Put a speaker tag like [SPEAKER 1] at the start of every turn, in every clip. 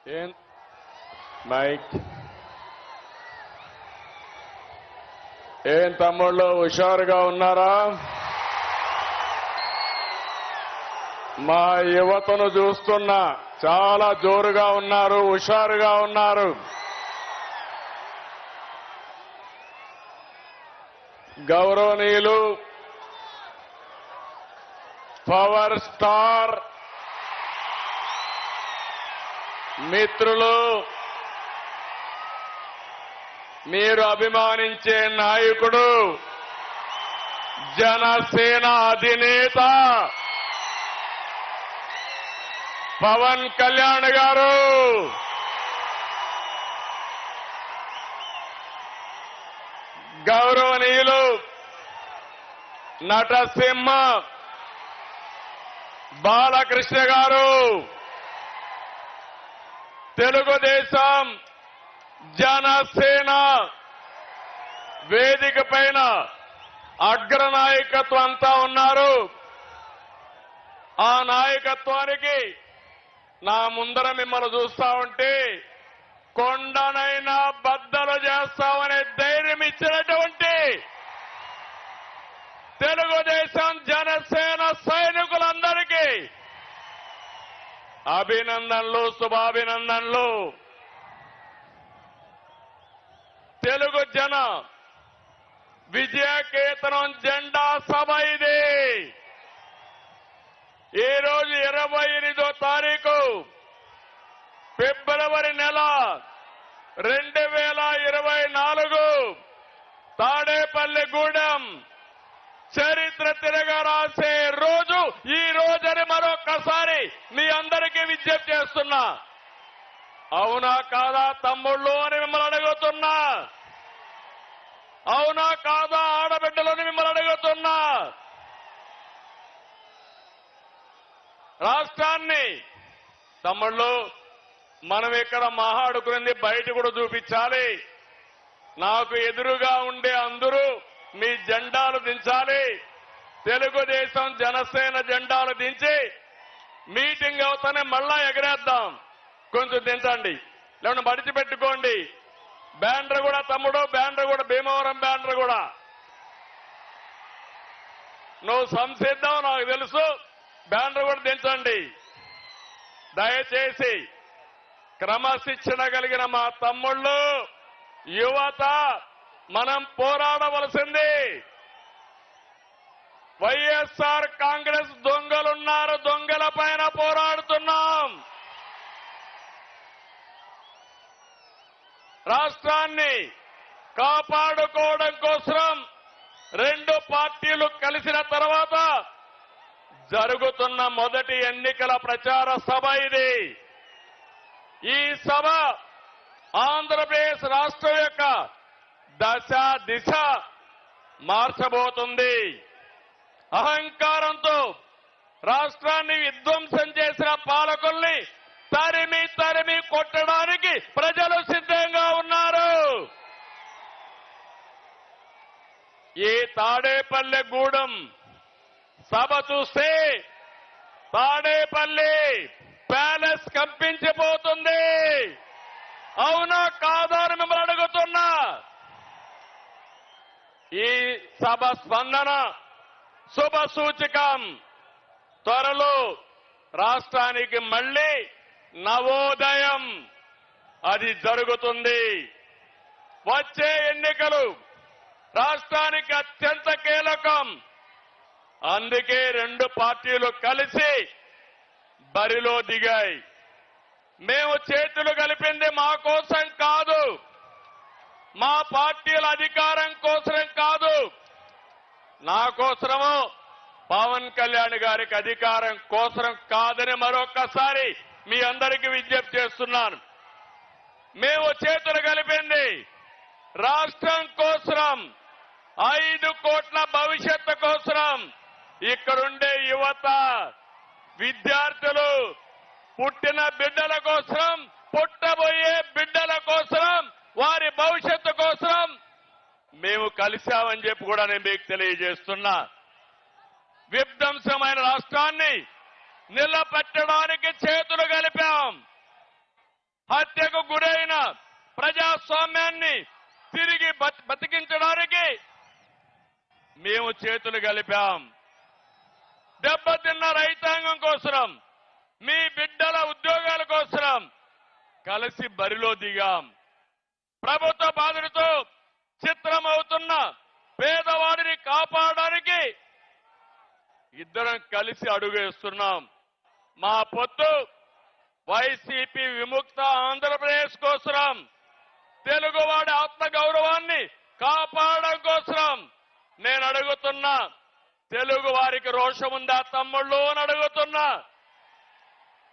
[SPEAKER 1] ఏం మైక్ ఏం తమ్ముళ్ళు హుషారుగా ఉన్నారా? మా యువతను చూస్తున్నా చాలా జోరుగా ఉన్నారు, హుషారుగా ఉన్నారు. గౌరవనీయులు పవర్ స్టార్ మిత్రులు, మీరు అభిమానించే నాయకుడు, జనసేన అధినేత పవన్ కళ్యాణ్ గారు, గౌరవనీయులు నటసింహ బాలకృష్ణ గారు, తెలుగుదేశం జనసేన వేదిక పైన అగ్రనాయకత్వం అంతా ఉన్నారు. ఆ నాయకత్వానికి నా ముందర మిమ్మల్ని చూస్తా ఉంటే కొండనైనా బద్దలు చేస్తామనే ధైర్యం ఇచ్చినటువంటి తెలుగుదేశం జనసేన సైనికులందరికీ అభినందనలు, శుభాభినందనలు. తెలుగు జన విజయకేతనం జెండా సభ ఇది. ఈ రోజు 28వ తారీఖు ఫిబ్రవరి నెల 2024 తాడేపల్లిగూడెం చరిత్ర తిరగరాసే రోజు ఈ రోజని మరొక్కసారి మీ అందరికీ విజ్ఞప్తి చేస్తున్నా. అవునా కాదా తమ్ముళ్ళు అని మిమ్మల్ని అడుగుతున్నా. అవునా కాదా ఆడబిడ్డలని మిమ్మల్ని అడుగుతున్నా. రాష్ట్రాన్ని తమ్ముళ్ళు మనం ఇక్కడ మాట్లాడుకునేది బయట కూడా చూపించాలి. నాకు ఎదురుగా ఉండే అందరూ మీ జెండాలు దించాలి. తెలుగుదేశం జనసేన జెండాలు దించి మీటింగ్ అవుతానే మళ్ళా ఎగరేద్దాం. కొంచెం దించండి, లేకుండా మడిచి పెట్టుకోండి. బ్యానర్ కూడా తమ్ముడు, బ్యానర్ కూడా భీమవరం బ్యానర్ కూడా నువ్వు సంసిద్ధం నాకు తెలుసు. బ్యానర్ కూడా దించండి దయచేసి. క్రమశిక్షణ కలిగిన మా తమ్ముళ్ళు, యువత మనం పోరాడవలసింది. వైఎస్ఆర్ కాంగ్రెస్ దొంగలున్నారు, దొంగల పైన పోరాడుతున్నాం. రాష్ట్రాన్ని కాపాడుకోవడం కోసం రెండు పార్టీలు కలిసిన తర్వాత జరుగుతున్న మొదటి ఎన్నికల ప్రచార సభ ఇది. ఈ సభ ఆంధ్రప్రదేశ్ రాష్ట్రం యొక్క దశ దిశ మార్చబోతుంది. అహంకారంతో రాష్ట్రాన్ని విధ్వంసం చేసిన పాలకుల్ని తరిమి తరిమి కొట్టడానికి ప్రజలు సిద్ధంగా ఉన్నారు. ఈ తాడేపల్లిగూడెం సభ చూస్తే తాడేపల్లి ప్యాలెస్ కంపించిపోతుంది. అవునా కాదా అని మిమ్మల్ని అడుగుతున్నా. ఈ సభ స్పందన శుభ సూచకం. త్వరలో రాష్ట్రానికి మళ్లీ నవోదయం అది జరుగుతుంది. వచ్చే ఎన్నికలు రాష్ట్రానికి అత్యంత కీలకం. అందుకే రెండు పార్టీలు కలిసి బరిలో దిగాయి. మేము చేతులు కలిపింది మా కోసం కాదు, మా పార్టీల అధికారం కోసం కాదు, నా కోసమో పవన్ కళ్యాణ్ గారికి అధికారం కోసం కాదని మరొక్కసారి మీ అందరికీ విజ్ఞప్తి చేస్తున్నాను. మేము చేతులు కలిపింది రాష్ట్రం కోసం, 5 కోట్ల భవిష్యత్తు కోసం. ఇక్కడుండే యువత, విద్యార్థులు, పుట్టిన బిడ్డల కోసం, పుట్టబోయే బిడ్డల కోసం, వారి భవిష్యత్తు కోసం మేము కలిశామని చెప్పి కూడా నేను మీకు తెలియజేస్తున్నా. విధ్వంసమైన రాష్ట్రాన్ని నిలబెట్టడానికి చేతులు కలిపాం. హత్యకు గురైన ప్రజాస్వామ్యాన్ని తిరిగి బతికించడానికి మేము చేతులు కలిపాం. దెబ్బతిన్న రైతాంగం కోసం, మీ బిడ్డల ఉద్యోగాల కోసం కలిసి బరిలో దిగాం. ప్రభుత్వ బాధలతో చిత్రమవుతున్న పేదవాడిని కాపాడడానికి ఇద్దరం కలిసి అడుగేస్తున్నాం. మా పొత్తు వైసీపీ విముక్త ఆంధ్రప్రదేశ్ కోసం, తెలుగువాడి ఆత్మగౌరవాన్ని కాపాడడం కోసం నేను అడుగుతున్నా. తెలుగు వారికి రోషం ఉందా తమ్ముళ్ళు అని అడుగుతున్నా.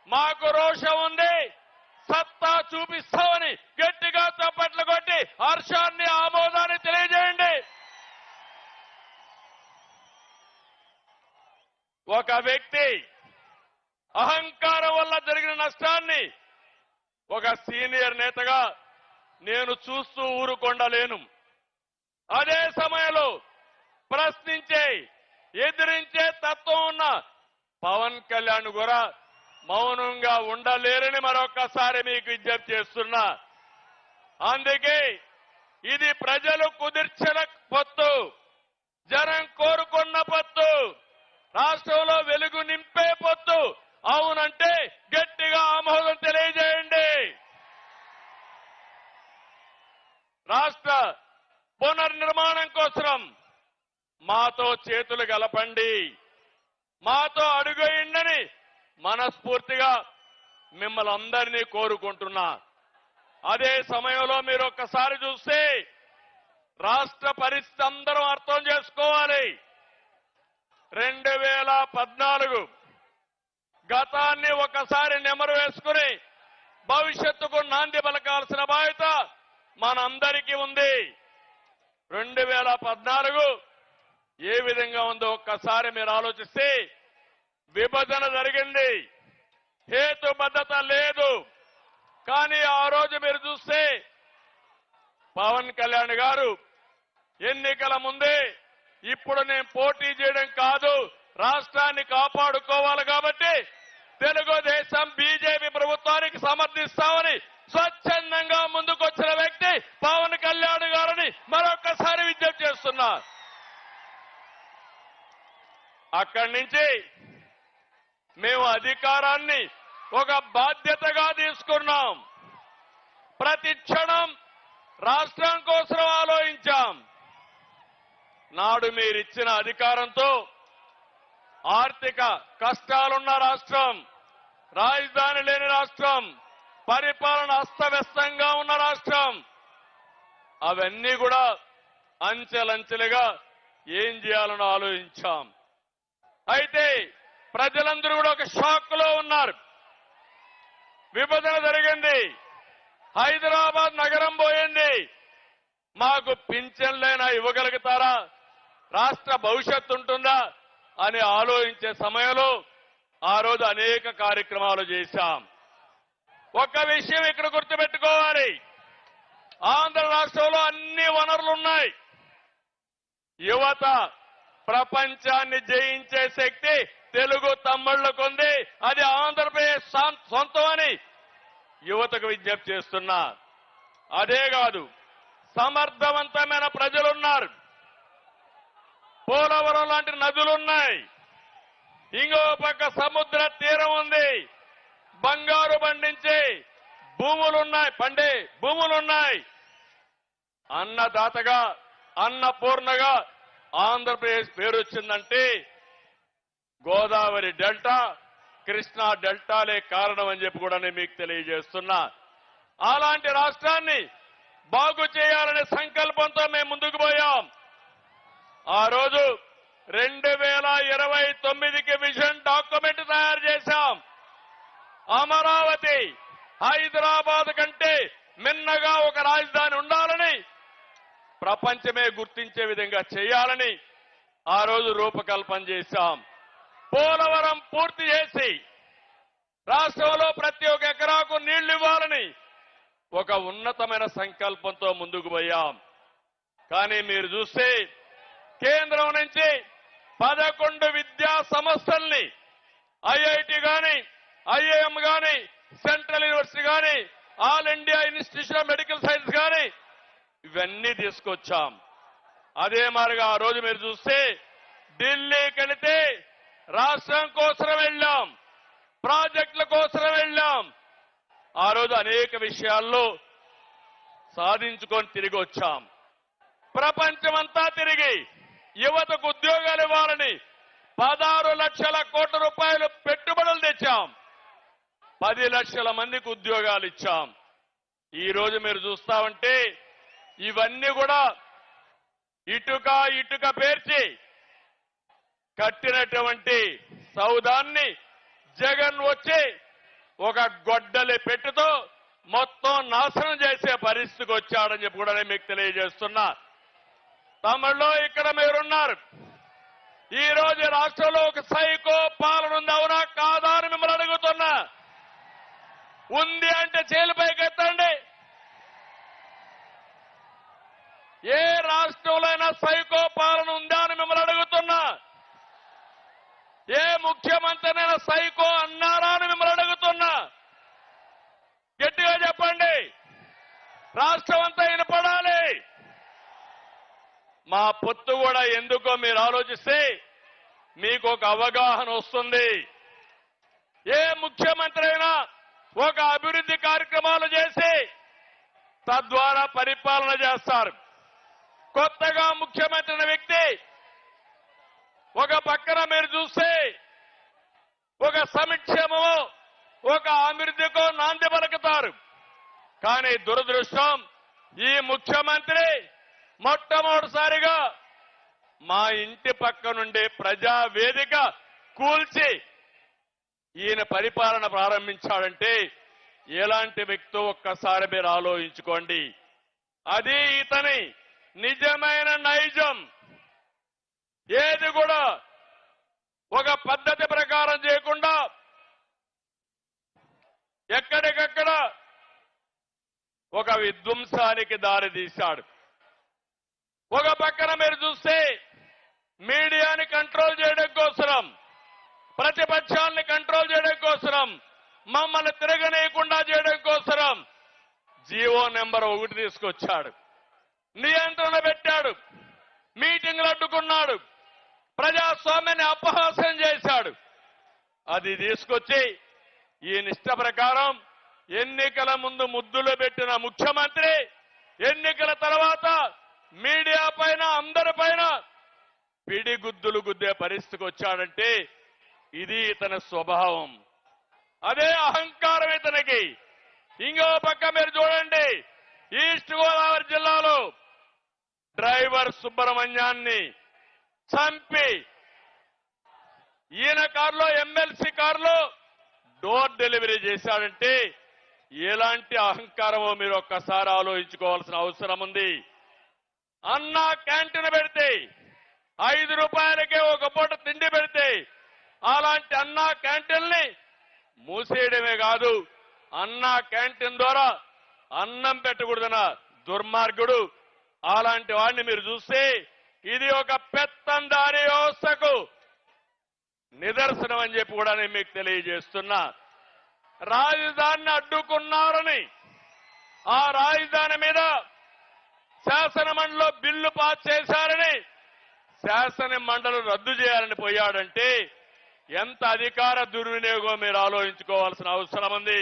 [SPEAKER 1] మాకు రోషం ఉంది, సత్తా చూపిస్తామని గట్టిగా చప్పట్లు కొట్టి హర్షాన్ని ఆమోదాన్ని తెలియజేయండి. ఒక వ్యక్తి అహంకారం వల్ల జరిగిన నష్టాన్ని ఒక సీనియర్ నేతగా నేను చూస్తూ ఊరుకొండలేను. అదే సమయంలో ప్రశ్నించే, ఎదిరించే తత్వం ఉన్న పవన్ కళ్యాణ్ కూడా మౌనంగా ఉండలేరని మరొక్కసారి మీకు విజ్ఞప్తి చేస్తున్నా. అందుకే ఇది ప్రజలు కుదిర్చిన పొత్తు, జనం కోరుకున్న పొత్తు, రాష్ట్రంలో వెలుగు నింపే పొత్తు. అవునంటే గట్టిగా ఆమోదం తెలియజేయండి. రాష్ట్ర పునర్నిర్మాణం కోసం మాతో చేతులు కలపండి, మాతో అడుగేయండి మనస్ఫూర్తిగా మిమ్మల్ని అందరినీ కోరుకుంటున్నా. అదే సమయంలో మీరు ఒక్కసారి చూస్తే రాష్ట్ర పరిస్థితి అందరం అర్థం చేసుకోవాలి. 2014 గతాన్ని ఒకసారి నెమరు వేసుకుని భవిష్యత్తుకు నాంది పలకాల్సిన బాధ్యత మనందరికీ ఉంది. 2014 ఏ విధంగా ఉందో ఒక్కసారి మీరు ఆలోచిస్తే, విభజన జరిగింది, హేతుబద్ధత లేదు. కానీ ఆ రోజు మీరు చూస్తే పవన్ కళ్యాణ్ గారు ఎన్నికల ముందే ఇప్పుడు నేను పోటీ చేయడం కాదు, రాష్ట్రాన్ని కాపాడుకోవాలి కాబట్టి తెలుగుదేశం బీజేపీ ప్రభుత్వానికి సమర్థిస్తామని స్వచ్ఛందంగా ముందుకొచ్చిన వ్యక్తి పవన్ కళ్యాణ్ గారిని మరొకసారి విజ్ఞప్తి చేస్తున్నా. అక్కడి నుంచి మేము అధికారాన్ని ఒక బాధ్యతగా తీసుకున్నాం. ప్రతి క్షణం రాష్ట్రం కోసం ఆలోచించాం. నాడు మీరిచ్చిన అధికారంతో ఆర్థిక కష్టాలున్న రాష్ట్రం, రాజధాని లేని రాష్ట్రం, పరిపాలన అస్తవ్యస్తంగా ఉన్న రాష్ట్రం, అవన్నీ కూడా అంచెలంచెలుగా ఏం చేయాలని ఆలోచించాం. అయితే ప్రజలందరూ కూడా ఒక షాక్ లో ఉన్నారు. విభజన జరిగింది, హైదరాబాద్ నగరం పోయింది, మాకు పింఛన్లైనా ఇవ్వగలుగుతారా, రాష్ట్ర భవిష్యత్తు ఉంటుందా అని ఆలోచించే సమయంలో ఆ రోజు అనేక కార్యక్రమాలు చేశాం. ఒక విషయం ఇక్కడ గుర్తుపెట్టుకోవాలి, ఆంధ్ర రాష్ట్రంలో అన్ని వనరులు ఉన్నాయి. యువత ప్రపంచాన్ని జయించే శక్తి తెలుగు తమ్ముళ్లకుంది, అది ఆంధ్రప్రదేశ్ సొంతమని యువతకు విజ్ఞప్తి చేస్తున్నా. అదే కాదు, సమర్థవంతమైన ప్రజలున్నారు, పోలవరం లాంటి నదులున్నాయి, ఇంకో పక్క సముద్ర తీరం ఉంది, బంగారు పండించే భూములున్నాయి, పండే భూములున్నాయి. అన్నదాతగా, అన్నపూర్ణగా ఆంధ్రప్రదేశ్ పేరు వచ్చిందంటే గోదావరి డెల్టా, కృష్ణా డెల్టాలే కారణం అని చెప్పి కూడా నేను మీకు తెలియజేస్తున్నా. అలాంటి రాష్ట్రాన్ని బాగు చేయాలనే సంకల్పంతో మేము ముందుకు పోయాం. ఆ రోజు 2029కి విజన్ డాక్యుమెంట్ తయారు చేశాం. అమరావతి హైదరాబాద్ కంటే మిన్నగా ఒక రాజధాని ఉండాలని, ప్రపంచమే గుర్తించే విధంగా చేయాలని ఆ రోజు రూపకల్పన చేశాం. పోలవరం పూర్తి చేసి రాష్ట్రంలో ప్రతి ఒక్క ఎకరాకు నీళ్లు ఇవ్వాలని ఒక ఉన్నతమైన సంకల్పంతో ముందుకు పోయాం. కానీ మీరు చూస్తే కేంద్రం నుంచి 11 విద్యా సంస్థల్ని, ఐఐటి గాని, ఐఐఎం గాని, సెంట్రల్ యూనివర్సిటీ గాని all India institution of medical science కానీ ఇవన్నీ తీసుకొచ్చాం. అదే మాదిరిగా ఆ రోజు మీరు చూస్తే ఢిల్లీకి వెళితే రాష్ట్రం కోసం వెళ్ళాం, ప్రాజెక్టుల కోసం వెళ్ళాం. ఆ రోజు అనేక విషయాల్లో సాధించుకొని తిరిగి వచ్చాం. ప్రపంచమంతా తిరిగి యువతకు ఉద్యోగాలు ఇవ్వాలని 16 లక్షల కోట్ల రూపాయలు పెట్టుబడులు తెచ్చాం. 10 లక్షల మందికి ఉద్యోగాలు ఇచ్చాం. ఈ రోజు మీరు చూస్తా ఉంటే ఇవన్నీ కూడా ఇటుక పేర్చి కట్టినటువంటి సౌదాన్ని జగన్ వచ్చి ఒక గొడ్డలి పెట్టుతో మొత్తం నాశనం చేసే పరిస్థితికి వచ్చాడని చెప్పి కూడా నేను మీకు తెలియజేస్తున్నా. తమిళలో ఇక్కడ మీరున్నారు. ఈ రోజు రాష్ట్రంలో ఒక సైకో పాలన ఉంది, అవునా కాదా అని మిమ్మల్ని అడుగుతున్నా. ఉంది అంటే చేలిపైకి ఎత్తండి. ఏ రాష్ట్రంలో అయినా సైకో పాలన ఉందా అని మిమ్మల్ని అడుగుతున్నా. ఏ ముఖ్యమంత్రినైనా సైకో అన్నారా అని మిమ్మల్ని అడుగుతున్నా. గట్టిగా చెప్పండి. రాష్ట్రం అంతా వినపడాలి. మా పొత్తు కూడా ఎందుకో మీరు ఆలోచిస్తే మీకు ఒక అవగాహన వస్తుంది. ఏ ముఖ్యమంత్రి అయినా ఒక అభివృద్ధి కార్యక్రమాలు చేసి తద్వారా పరిపాలన చేస్తారు. కొత్తగా ముఖ్యమంత్రి అయిన వ్యక్తి ఒక పక్కన మీరు చూస్తే ఒక సంక్షేమమో ఒక అభివృద్ధికో నాంది పలుకుతారు. కానీ దురదృష్టం ఈ ముఖ్యమంత్రి మొట్టమొదటిసారిగా మా ఇంటి పక్క నుండి ప్రజా వేదిక కూల్చి ఈయన పరిపాలన ప్రారంభించాడంటే ఎలాంటి వ్యక్తో ఒక్కసారి మీరు ఆలోచించుకోండి. అది ఇతని నిజమైన నైజం. ఏది కూడా ఒక పద్ధతి ప్రకారం చేయకుండా ఎక్కడికక్కడ ఒక విధ్వంసానికి దారి తీశాడు. ఒక పక్కన మీరు చూస్తే మీడియాని కంట్రోల్ చేయడం కోసం, ప్రతిపక్షాలని కంట్రోల్ చేయడం కోసం, మమ్మల్ని తిరగనీయకుండా చేయడం కోసం జీవో నెంబర్ 1 తీసుకొచ్చాడు. నియంత్రణ పెట్టాడు. మీటింగ్లు అడ్డుకున్నాడు. ప్రజాస్వామ్యాన్ని అపహాస్యం చేశాడు. అది తీసుకొచ్చి ఈ నిష్ట ప్రకారం ఎన్నికల ముందు ముద్దులు పెట్టిన ముఖ్యమంత్రి ఎన్నికల తర్వాత మీడియా పైన అందరిపైన పిడిగుద్దులు గుద్దే పరిస్థితికి వచ్చాడంటే ఇది ఇతని స్వభావం. అదే అహంకారం ఇతనికి. ఇంకో పక్క మీరు చూడండి, ఈస్ట్ గోదావరి జిల్లాలో డ్రైవర్ సుబ్రహ్మణ్యాన్ని చంపి ఈయన కారులో ఎమ్మెల్సీ కారులో డోర్ డెలివరీ చేశాడంటే ఎలాంటి అహంకారమో మీరు ఒక్కసారి ఆలోచించుకోవాల్సిన అవసరం ఉంది. అన్నా క్యాంటీన్ పెడితే 5 రూపాయలకే ఒక పూట తిండి పెడితే అలాంటి అన్నా క్యాంటీన్ని మూసేయడమే కాదు, అన్నా క్యాంటీన్ ద్వారా అన్నం పెట్టకూడదన్న దుర్మార్గుడు. అలాంటి వాడిని మీరు చూస్తే ఇది ఒక పెత్తందారీ వ్యవస్థకు నిదర్శనం అని చెప్పి కూడా నేను మీకు తెలియజేస్తున్నా. రాజధానిని అడ్డుకున్నారని ఆ రాజధాని మీద శాసన మండలిలో బిల్లు పాస్ చేశారని శాసన మండలి రద్దు చేయాలని పోయాడంటే ఎంత అధికార దుర్వినియోగం మీరు ఆలోచించుకోవాల్సిన అవసరం ఉంది.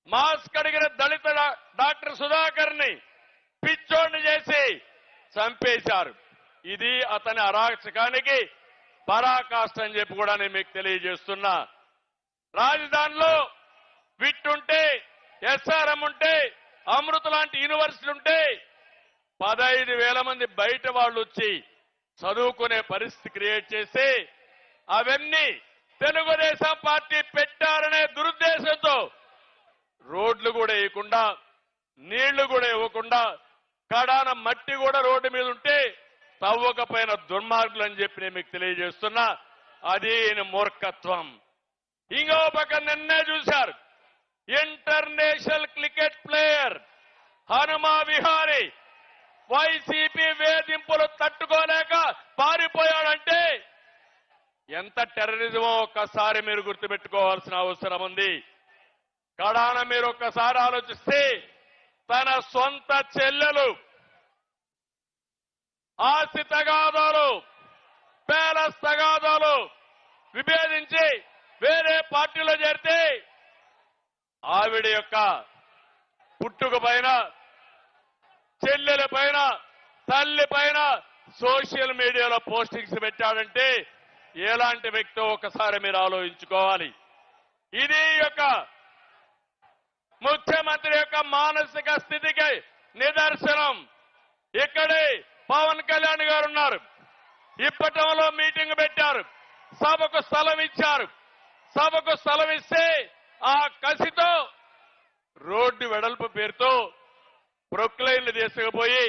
[SPEAKER 1] మాస్క్ అడిగిన దళిత డాక్టర్ సుధాకర్ ని పిచ్చోడిని చేసి చంపేశారు. ఇది అతని అరాచకానికి పరాకాష్ట అని చెప్పి కూడా నేను మీకు తెలియజేస్తున్నా. రాజధానిలో విట్ ఉంటే, ఎస్ఆర్ఎం ఉంటే, అమృత లాంటి యూనివర్సిటీ ఉంటే 15,000 మంది బయట వాళ్ళు వచ్చి చదువుకునే పరిస్థితి క్రియేట్ చేసి అవన్నీ తెలుగుదేశం పార్టీ పెట్టారనే దురుద్దేశంతో రోడ్లు కూడా వేయకుండా, నీళ్లు కూడా ఇవ్వకుండా, కడాన మట్టి కూడా రోడ్డు మీద ఉంటే తవ్వకపోయిన దుర్మార్గులు అని చెప్పి నేను మీకు తెలియజేస్తున్నా. అది మూర్ఖత్వం. ఇంకో పక్క నిన్నే చూశారు, international cricket player Hanuma Vihari YCP వేధింపులు తట్టుకోలేక పారిపోయాడంటే ఎంత టెర్రరిజమో ఒక్కసారి మీరు గుర్తుపెట్టుకోవాల్సిన అవసరం ఉంది. కడాన మీరు ఒక్కసారి ఆలోచిస్తే తన సొంత చెల్లెలు ఆస్తి తగాదాలు, ప్యాలెస్ తగాదాలు విభేదించి వేరే పార్టీలో చేరితే ఆవిడ యొక్క పుట్టుక పైన, చెల్లెల పైన, తల్లి పైన సోషల్ మీడియాలో పోస్టింగ్స్ పెట్టాడంటే ఎలాంటి వ్యక్తో ఒకసారి మీరు ఆలోచించుకోవాలి. ఇది యొక్క ముఖ్యమంత్రి యొక్క మానసిక స్థితికి నిదర్శనం. ఇక్కడే పవన్ కళ్యాణ్ గారు ఉన్నారు. ఇప్పటంలో మీటింగ్ పెట్టారు, సభకు స్థలం ఇచ్చారు. సభకు స్థలం ఇస్తే ఆ కసితో రోడ్డు వెడల్పు పేరుతో ప్రొక్లైన్లు తీసుకుపోయి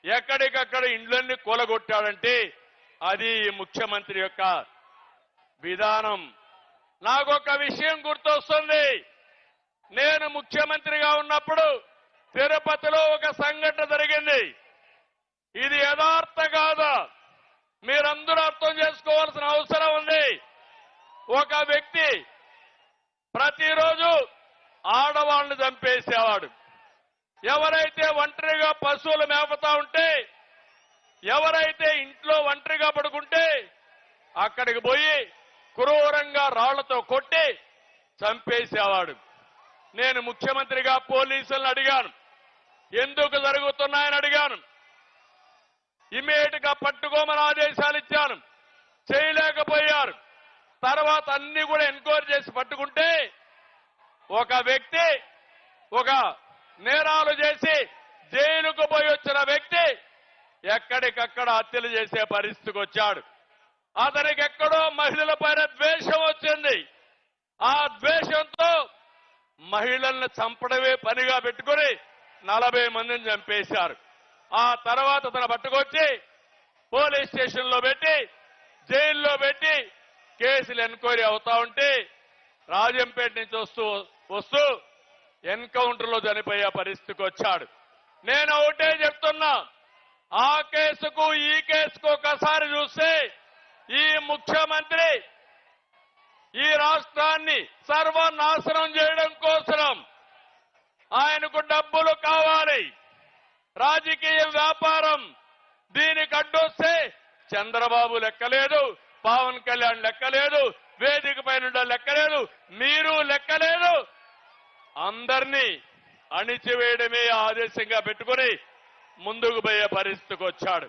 [SPEAKER 1] ఎక్కడికక్కడ ఇండ్లన్నీ కూలగొట్టాడంటే అది ముఖ్యమంత్రి యొక్క విధానం. నాకొక విషయం గుర్తొస్తుంది. నేను ముఖ్యమంత్రిగా ఉన్నప్పుడు తిరుపతిలో ఒక సంఘటన జరిగింది. ఇది యథార్థ కాదా మీరందరూ అర్థం చేసుకోవాల్సిన అవసరం ఉంది. ఒక వ్యక్తి ప్రతిరోజు ఆడవాళ్లను చంపేసేవాడు. ఎవరైతే ఒంటరిగా పశువులు మేపుతా ఉంటే, ఎవరైతే ఇంట్లో ఒంటరిగా పడుకుంటే అక్కడికి పోయి క్రూరంగా రాళ్లతో కొట్టి చంపేసేవాడు. నేను ముఖ్యమంత్రిగా పోలీసులను అడిగాను, ఎందుకు జరుగుతున్నాయని అడిగాను. ఇమీడియట్ గా పట్టుకోమని ఆదేశాలు ఇచ్చాను. చేయలేకపోయారు. తర్వాత అన్ని కూడా ఎంక్వైరీ చేసి పట్టుకుంటే ఒక వ్యక్తి ఒక నేరాలు చేసి జైలుకు పోయి వచ్చిన వ్యక్తి ఎక్కడికక్కడ హత్యలు చేసే పరిస్థితికి వచ్చాడు. అతనికి ఎక్కడో మహిళల పైన ద్వేషం వచ్చింది. ఆ ద్వేషంతో మహిళల్ని చంపడమే పనిగా పెట్టుకుని 40 మందిని చంపేశారు. ఆ తర్వాత తన పట్టుకొచ్చి పోలీస్ స్టేషన్ లో పెట్టి జైల్లో పెట్టి కేసులు ఎంక్వైరీ అవుతా ఉంటే రాజంపేట నుంచి వస్తూ ఎన్కౌంటర్ లో చనిపోయే పరిస్థితికి వచ్చాడు. నేను ఒకటే చెప్తున్నా, ఆ కేసుకు ఈ కేసుకు ఒకసారి చూస్తే ఈ ముఖ్యమంత్రి ఈ రాష్ట్రాన్ని సర్వనాశనం చేయడం కోసం ఆయనకు డబ్బులు కావాలి, రాజకీయ వ్యాపారం. దీనికి అడ్డొస్తే చంద్రబాబు లెక్కలేదు, పవన్ కళ్యాణ్ లెక్కలేదు, వేదిక పైన లెక్కలేదు, మీరు లెక్కలేదు. అందరినీ అణిచివేయడమే ఆదేశంగా పెట్టుకుని ముందుకు పోయే పరిస్థితికి వచ్చాడు.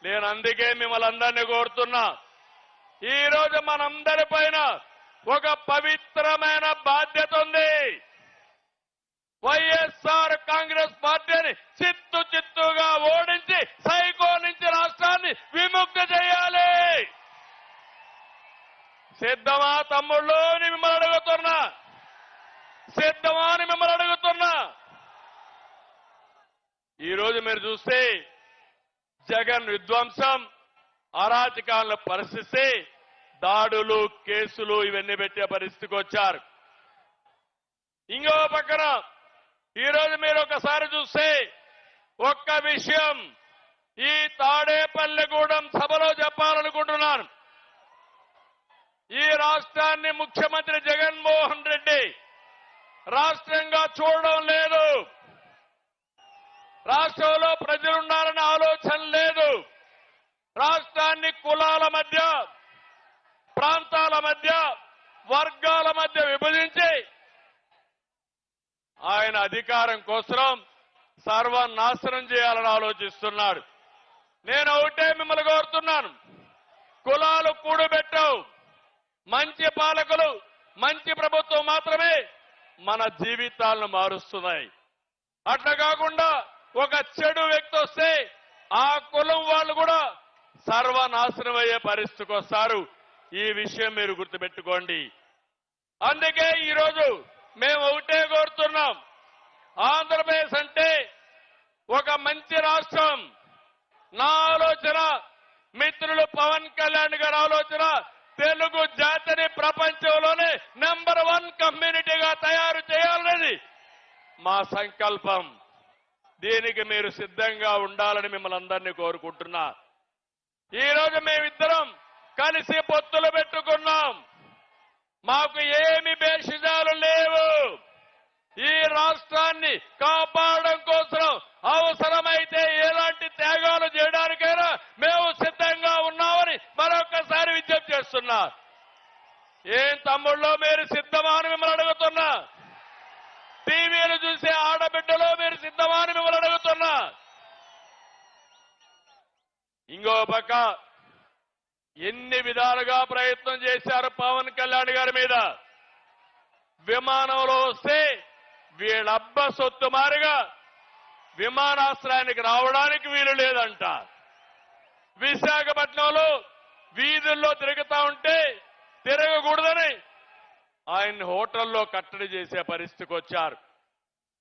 [SPEAKER 1] నేను అందుకే మిమ్మల్ని అందరినీ కోరుతున్నా, ఈ రోజు మనందరి పైన ఒక పవిత్రమైన బాధ్యత ఉంది. వైఎస్ఆర్ కాంగ్రెస్ పార్టీని చిత్తుగా ఓడించి సైకో నుంచి రాష్ట్రాన్ని విముక్తి చేయాలి. సిద్ధమా తమ్ముళ్ళు అని మిమ్మల్ని అడుగుతున్నా, సిద్ధమా అని మిమ్మల్ని అడుగుతున్నా. ఈరోజు మీరు చూస్తే జగన్ విధ్వంసం, అరాచకాలను పరిస్థితి, దాడులు, కేసులు ఇవన్నీ పెట్టే పరిస్థితికి వచ్చారు. ఇంకో పక్కన ఈరోజు మీరు ఒకసారి చూస్తే ఒక్క విషయం ఈ తాడేపల్లిగూడెం సభలో చెప్పాలనుకుంటున్నాను. ఈ రాష్ట్రాన్ని ముఖ్యమంత్రి జగన్మోహన్ రెడ్డి రాష్ట్రంగా చూడడం లేదు. రాష్ట్రంలో ప్రజలున్నారనే ఆలోచన లేదు. రాష్ట్రాన్ని కులాల మధ్య, ప్రాంతాల మధ్య, వర్గాల మధ్య విభజించి ఆయన అధికారం కోసం సర్వనాశనం చేయాలని ఆలోచిస్తున్నాడు. నేను ఒకటే మిమ్మల్ని కోరుతున్నాను, కులాలు కూడబెట్టవు. మంచి పాలకులు, మంచి ప్రభుత్వం మాత్రమే మన జీవితాలను మారుస్తున్నాయి. అట్లా కాకుండా ఒక చెడు వ్యక్తి వస్తే ఆ కులం వాళ్ళు కూడా సర్వనాశనం అయ్యే పరిస్థితికి వస్తారు. ఈ విషయం మీరు గుర్తుపెట్టుకోండి. అందుకే ఈరోజు మేము ఒకటే కోరుతున్నాం, ఆంధ్రప్రదేశ్ అంటే ఒక మంచి రాష్ట్రం. నా ఆలోచన, మిత్రులు పవన్ కళ్యాణ్ గారి ఆలోచన, తెలుగు జాతిని ప్రపంచంలోనే నెంబర్ 1 కమ్యూనిటీగా తయారు చేయాలనేది మా సంకల్పం. దీనికి మీరు సిద్ధంగా ఉండాలని మిమ్మల్ని అందరినీ కోరుకుంటున్నా. ఈరోజు మేమిద్దరం కలిసి పొత్తులు పెట్టుకున్నాం. మాకు ఏమి భేషజాలు లేవు. ధర్మాన్ని కాపాడడం కోసం అవసరమైతే ఎలాంటి త్యాగాలు చేయడానికైనా మేము సిద్ధంగా ఉన్నామని మరొకసారి విజ్ఞప్తి చేస్తున్నా. ఏం తమ్ముళ్ళో మీరు సిద్ధమా అని మిమ్మల్ని అడుగుతున్నా. టీవీలు చూసే ఆడబిడ్డలో మీరు సిద్ధమా అని మిమ్మల్ని అడుగుతున్నా. ఇంకో పక్క ఎన్ని విధాలుగా ప్రయత్నం చేశారు పవన్ కళ్యాణ్ గారి మీద. విమానంలో వస్తే వీళ్ళబ్బ సొత్తు మారిగా విమానాశ్రయానికి రావడానికి వీలు లేదంట. విశాఖపట్నంలో వీధుల్లో తిరుగుతా ఉంటే తిరగకూడదని ఆయన్ని హోటల్లో కట్టడి చేసే పరిస్థితికి వచ్చారు.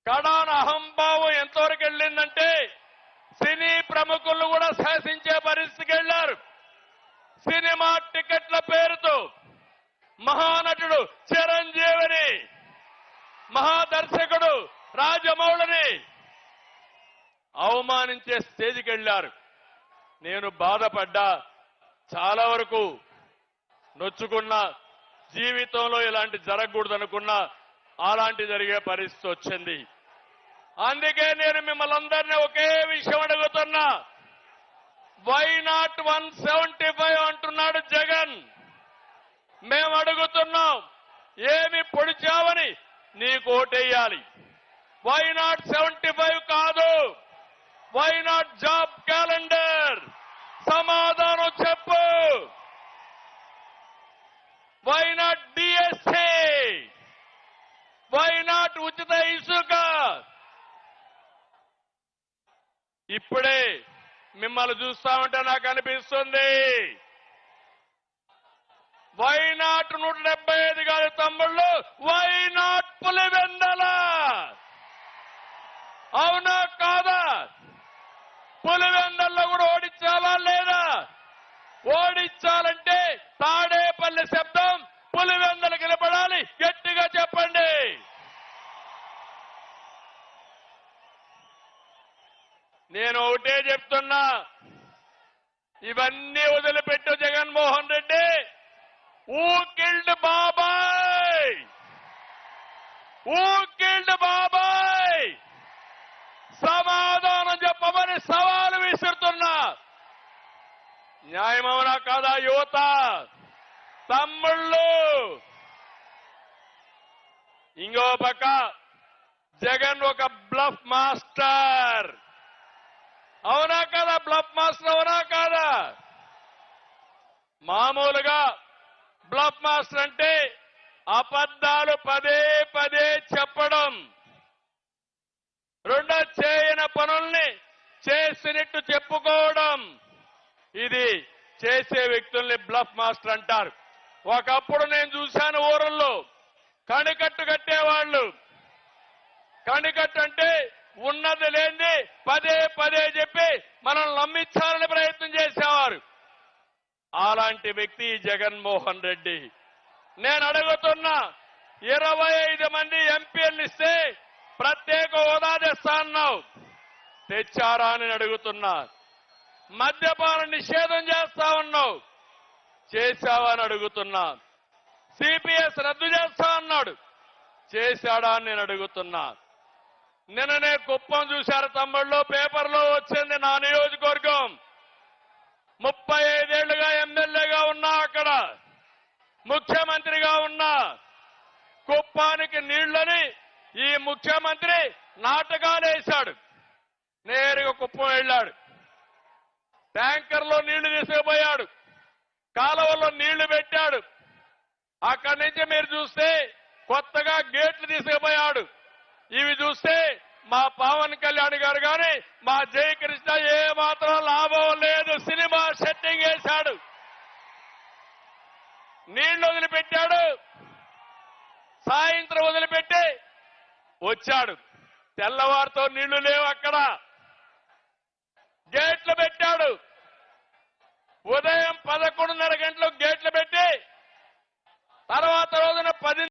[SPEAKER 1] కడాన అహంభావం ఎంతవరకు వెళ్ళిందంటే సినీ ప్రముఖులు కూడా శాసించే పరిస్థితికి వెళ్లారు. సినిమా టికెట్ల పేరుతో మహానటుడు చిరంజీవిని, మహాదర్శకుడు రాజమౌళిని అవమానించే స్టేజ్కి వెళ్లారు. నేను బాధపడ్డా, చాలా వరకు నొచ్చుకున్నా. జీవితంలో ఇలాంటి జరగకూడదనుకున్నా అలాంటి జరిగే పరిస్థితి వచ్చింది. అందుకే నేను మిమ్మల్ని అందరినీ ఒకే విషయం అడుగుతున్నా. వై నాట్ 175 అంటున్నాడు జగన్. మేము అడుగుతున్నాం, ఏమి పొడిచావని నీకు ఓటేయాలి. వై నాట్ 75 కాదు, వై నాట్ జాబ్ క్యాలెండర్? సమాధానం చెప్పు. Why not DSC? Why not ఉచిత ఇసుక? ఇప్పుడే మిమ్మల్ని చూస్తా ఉంటే నాకు అనిపిస్తుంది, వై నాట్ 175 కాదు తమ్ముళ్ళు, వై నాట్ పులివెందల? అవునా కాదా? పులివెందల్లో కూడా ఓడించాలా లేదా? ఓడించాలంటే తాడేపల్లి శబ్దం పులివెందలు నిలబడాలి. గట్టిగా చెప్పండి. నేను ఒకటే చెప్తున్నా, ఇవన్నీ వదిలిపెట్టు జగన్మోహన్ రెడ్డి. ఊ కిల్డ్ బాబాయ్? ఊ కిల్డ్ బాబాయ్? సమాధానం చెప్పమని సవాలు విసురుతున్నా. న్యాయమవునా కాదా యువత? తమ్ముళ్ళు, ఇంకో పక్క జగన్ ఒక బ్లఫ్ మాస్టర్. అవునా కాదా? బ్లఫ్ మాస్టర్ అవునా కాదా? మామూలుగా బ్లఫ్ మాస్టర్ అంటే అబద్ధాలు పదే పదే చెప్పడం, రెండో చేయని పనుల్ని చేసినట్టు చెప్పుకోవడం. ఇది చేసే వ్యక్తుల్ని బ్లఫ్ మాస్టర్ అంటారు. ఒకప్పుడు నేను చూశాను ఊరల్లో కణికట్టు కట్టేవాళ్లు. కణికట్టు అంటే ఉన్నది లేని పదే పదే చెప్పి మనల్ని నమ్మించాలని ప్రయత్నం చేసేవారు. అలాంటి వ్యక్తి జగన్మోహన్ రెడ్డి. నేను అడుగుతున్నా, 25 మంది ఎంపీలు ఇస్తే ప్రత్యేక హోదా తెస్తా అన్నావు, తెచ్చారా అని అడుగుతున్నా. మద్యపాన నిషేధం చేస్తా ఉన్నావు, చేశావా అని అడుగుతున్నా. సిపిఎస్ రద్దు చేస్తా అన్నాడు, చేశాడా అని నేను అడుగుతున్నా. నిన్ననే కుప్పం చూశారు తమ్ముళ్ళు, పేపర్లో వచ్చింది. నా నియోజకవర్గం 35 ఏళ్లుగా ఎమ్మెల్యేగా ఉన్నా, అక్కడ ముఖ్యమంత్రిగా ఉన్నా. కుప్పానికి నీళ్లని ఈ ముఖ్యమంత్రి నాటకాలు వేశాడు. నేరుగా కుప్పం వెళ్ళాడు, ట్యాంకర్లో నీళ్లు తీసుకుపోయాడు, కాలువల్లో నీళ్లు పెట్టాడు. అక్కడి నుంచి మీరు చూస్తే కొత్తగా గేట్లు తీసుకుపోయాడు. ఇవి చూస్తే మా పవన్ కళ్యాణ్ గారు కానీ మా జయకృష్ణ ఏ మాత్రం లాభం లేదు. సినిమా సెట్టింగ్ వేశాడు, నీళ్లు వదిలిపెట్టాడు, సాయంత్రం వదిలిపెట్టి వచ్చాడు. తెల్లవారితో నీళ్లు లేవు, అక్కడ గేట్లు పెట్టాడు. ఉదయం 11:30 గంటలకు గేట్లు పెట్టి తర్వాత రోజున 10